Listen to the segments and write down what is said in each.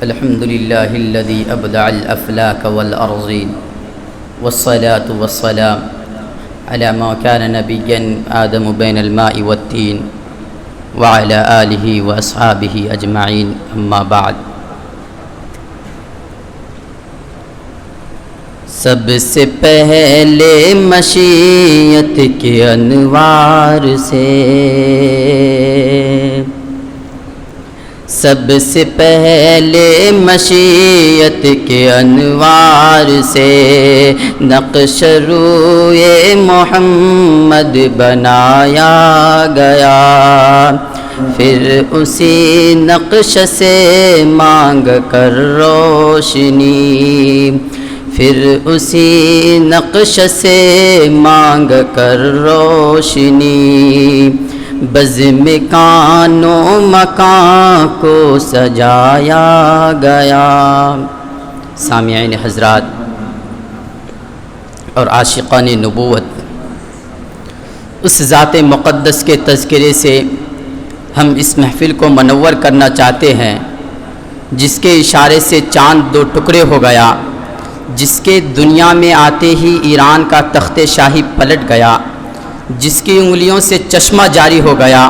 الحمد لله الذي أبدع الأفلاك والأرضين والصلاة والسلام على ما كان نبيا آدم بين الماء والتين وعلى آله وأصحابه أجمعين أما بعد سب سے پہلے مشیت کے انوار سے سب سے پہلے مشیت کے انوار سے نقش روئے محمد بنایا گیا، پھر اسی نقش سے مانگ کر روشنی، پھر اسی نقش سے مانگ کر روشنی، بزم کان و مکان کو سجایا گیا۔ سامعین حضرات اور عاشقان نبوت، اس ذات مقدس کے تذکرے سے ہم اس محفل کو منور کرنا چاہتے ہیں جس کے اشارے سے چاند دو ٹکڑے ہو گیا، جس کے دنیا میں آتے ہی ایران کا تخت شاہی پلٹ گیا، جس کی انگلیوں سے چشمہ جاری ہو گیا،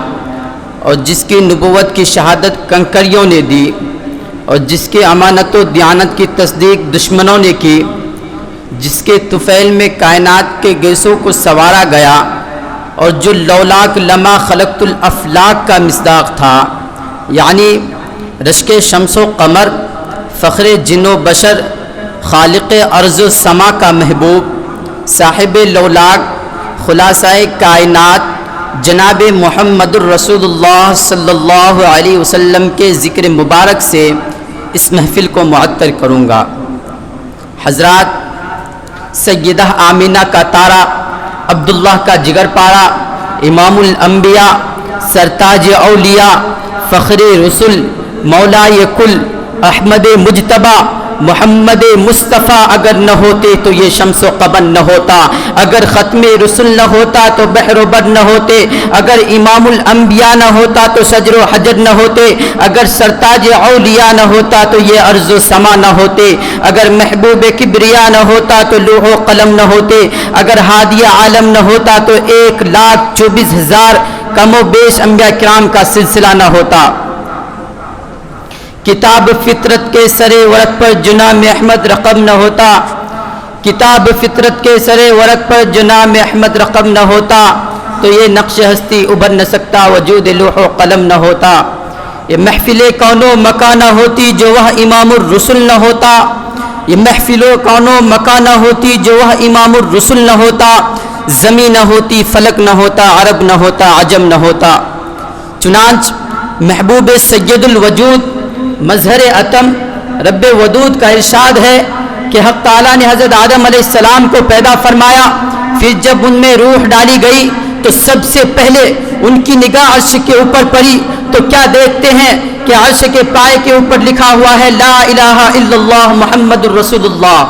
اور جس کی نبوت کی شہادت کنکریوں نے دی، اور جس کے امانت و دیانت کی تصدیق دشمنوں نے کی، جس کے طفیل میں کائنات کے گیسوں کو سنوارا گیا، اور جو لولاک لما خلقت الافلاک کا مصداق تھا، یعنی رشک شمس و قمر، فخر جن و بشر، خالق ارض و سما کا محبوب، صاحب لولاک، خلاصہ کائنات، جناب محمد الرسول اللہ صلی اللہ علیہ وسلم کے ذکر مبارک سے اس محفل کو معطر کروں گا۔ حضرات، سیدہ آمینہ کا تارا، عبداللہ کا جگر پارا، امام الانبیاء، سرتاج اولیاء، فخر رسل، مولائے کل، احمد مجتبی، محمد مصطفیٰ اگر نہ ہوتے تو یہ شمس و قمر نہ ہوتا، اگر ختم رسل نہ ہوتا تو بحر و بر نہ ہوتے، اگر امام الانبیاء نہ ہوتا تو شجر و حجر نہ ہوتے، اگر سرتاج اولیاء نہ ہوتا تو یہ ارض و سما نہ ہوتے، اگر محبوب کبریا نہ ہوتا تو لوح و قلم نہ ہوتے، اگر ہادی عالم نہ ہوتا تو 1,24,000 کم و بیش انبیاء کرام کا سلسلہ نہ ہوتا۔ کتاب فطرت کے سرے ورق پر جناب احمد رقم نہ ہوتا، کتاب فطرت کے سرے ورق پر جناب احمد رقم نہ ہوتا، تو یہ نقش ہستی ابھر نہ سکتا، وجود لوح و قلم نہ ہوتا۔ یہ محفل کون و مکان نہ ہوتی جو وہ امام الرسل نہ ہوتا، یہ محفل کون و مکان نہ ہوتی جو وہ امام الرسل نہ ہوتا، زمین نہ ہوتی، فلک نہ ہوتا، عرب نہ ہوتا، عجم نہ ہوتا۔ چنانچہ محبوب سید الوجود، مظہر عتم، رب ودود کا ارشاد ہے کہ حق تعالیٰ نے حضرت آدم علیہ السلام کو پیدا فرمایا، پھر جب ان میں روح ڈالی گئی تو سب سے پہلے ان کی نگاہ عرش کے اوپر پڑی، تو کیا دیکھتے ہیں کہ عرش کے پائے کے اوپر لکھا ہوا ہے لا الہ الا اللہ محمد الرسول اللہ۔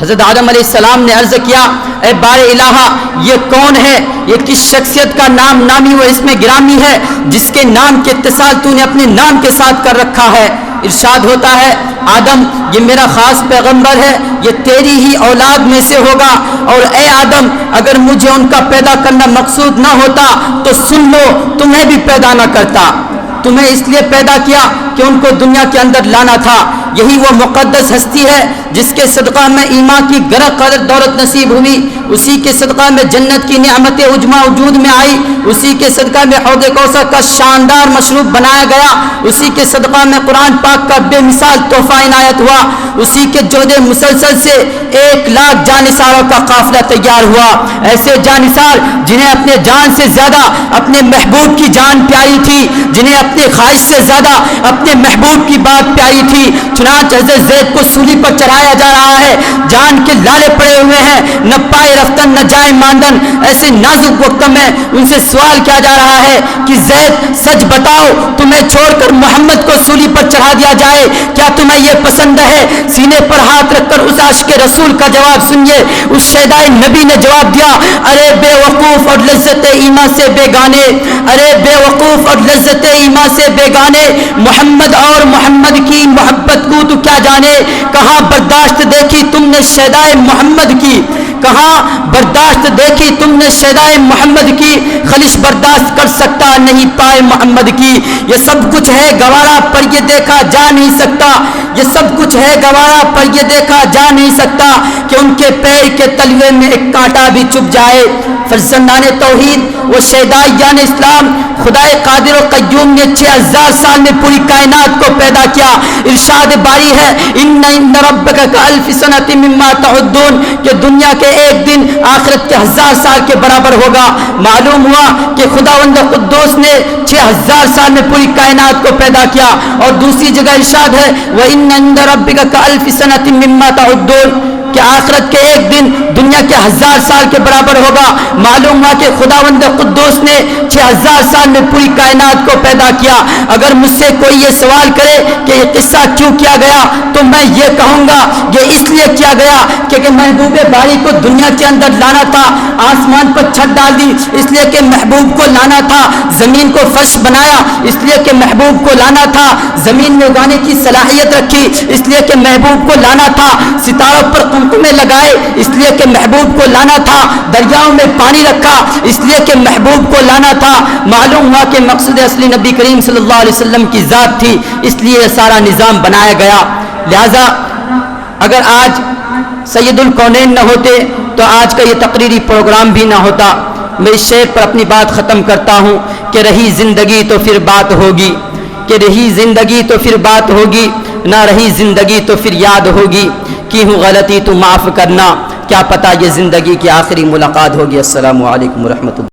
حضرت آدم علیہ السلام نے عرض کیا، اے بار الہ، یہ کون ہے؟ یہ کس شخصیت کا نام نامی و اس میں گرامی ہے جس کے نام کے اتصال تو نے اپنے نام کے ساتھ کر رکھا ہے؟ ارشاد ہوتا ہے، آدم یہ میرا خاص پیغمبر ہے، یہ تیری ہی اولاد میں سے ہوگا، اور اے آدم اگر مجھے ان کا پیدا کرنا مقصود نہ ہوتا تو سن لو تمہیں بھی پیدا نہ کرتا، تمہیں اس لیے پیدا کیا کہ ان کو دنیا کے اندر لانا تھا۔ یہی وہ مقدس ہستی ہے جس کے صدقہ میں ایمان کی گرہ قدر دولت نصیب ہوئی، اسی کے صدقہ میں جنت کی نعمت عجمہ وجود میں آئی، اسی کے صدقہ میں حوض کوثر کا شاندار مشروب بنایا گیا، اسی کے صدقہ میں قرآن پاک کا بے مثال تحفہ عنایت ہوا، اسی کے جود مسلسل سے 1,00,000 جانثاروں کا قافلہ تیار ہوا، ایسے جانثار جنہیں اپنے جان سے زیادہ اپنے محبوب کی جان پیاری تھی، جنہیں اپنے خواہش سے زیادہ اپنے محبوب کی بات پیاری تھی۔ چنانچہ حضرت زید کو سولی پر چڑھایا جا رہا ہے، جان کے لالے پڑے ہوئے ہیں، نہ پائے رفتن نہ جائے ماندن، ایسے نازک وقت میں ان سے سوال کیا جا رہا ہے کہ زید سچ بتاؤ، تمہیں چھوڑ کر محمد کو سولی پر چڑھا چڑھا دیا جائے، کیا تمہیں یہ پسند ہے؟ سینے پر ہاتھ رکھ کر اس عاشق رسول کا جواب سنیے۔ اس شہدائے نبی نے جواب دیا، ارے بے وقوف اور لذت ایمان سے بیگانے، ارے بے وقوف اور لذت ایمان سے بیگانے، محمد اور محمد کی محبت کو تو کیا جانے؟ کہاں برداشت دیکھی تم نے شہدائے محمد کی، کہاں برداشت دیکھی تم نے شہدائے محمد کی، خلش برداشت کر سکتا نہیں پائے محمد کی۔ یہ سب کچھ ہے گوارا پر یہ دیکھا جا نہیں سکتا، یہ سب کچھ ہے گوارا پر یہ دیکھا جا نہیں سکتا کہ ان کے پیر کے تلوے میں ایک کانٹا بھی چبھ جائے۔ فرزندان توحید وہ شہدائیان اسلام، خدائے قادر و قیوم نے 6000 سال میں پوری کائنات کو پیدا کیا۔ ارشاد باری ہے، ان عند ربک کالف سنۃ مما تعدون، کہ دنیا کے ایک دن آخرت کے 1000 سال کے برابر ہوگا۔ معلوم ہوا کہ خداوند قدوس نے 6000 سال میں پوری کائنات کو پیدا کیا۔ اور دوسری جگہ ارشاد ہے، وَإِنَّ عِندَ رَبِّكَ كَأَلْفِ سَنَةٍ مِّمَّا تَعُدُّونَ، کہ آخرت کے ایک دن دنیا کے 1000 سال کے برابر ہوگا۔ معلوم ہوا کہ خداوند قدوس نے 6000 سال میں پوری کائنات کو پیدا کیا۔ اگر مجھ سے کوئی یہ سوال کرے کہ یہ قصہ کیوں کیا گیا، تو میں یہ کہوں گا یہ اس لیے کیا گیا کہ محبوب باری کو دنیا کے اندر لانا تھا، آسمان پر چھت ڈال دی اس لیے کہ محبوب کو لانا تھا، زمین کو فرش بنایا اس لیے کہ محبوب کو لانا تھا، زمین میں اگانے کی صلاحیت رکھی اس لیے کہ محبوب کو لانا تھا، ستاروں پر قمقمے لگائے اس لیے کہ محبوب کو لانا تھا، دریاؤں میں پانی رکھا اس لیے کہ محبوب کو لانا تھا۔ معلوم ہوا کہ مقصد اصلی نبی کریم صلی اللہ علیہ وسلم کی ذات تھی، اس لیے یہ سارا نظام بنایا گیا۔ لہذا اگر آج سید الکونین نہ ہوتے تو آج کا یہ تقریری پروگرام بھی نہ ہوتا۔ میں اس شعر پر اپنی بات ختم کرتا ہوں کہ رہی زندگی تو پھر بات ہوگی، کہ رہی زندگی تو پھر بات ہوگی، نہ رہی زندگی تو پھر یاد ہوگی، کی ہوں غلطی تو معاف کرنا، کیا پتہ یہ زندگی کی آخری ملاقات ہوگی۔ السلام علیکم ورحمۃ اللہ۔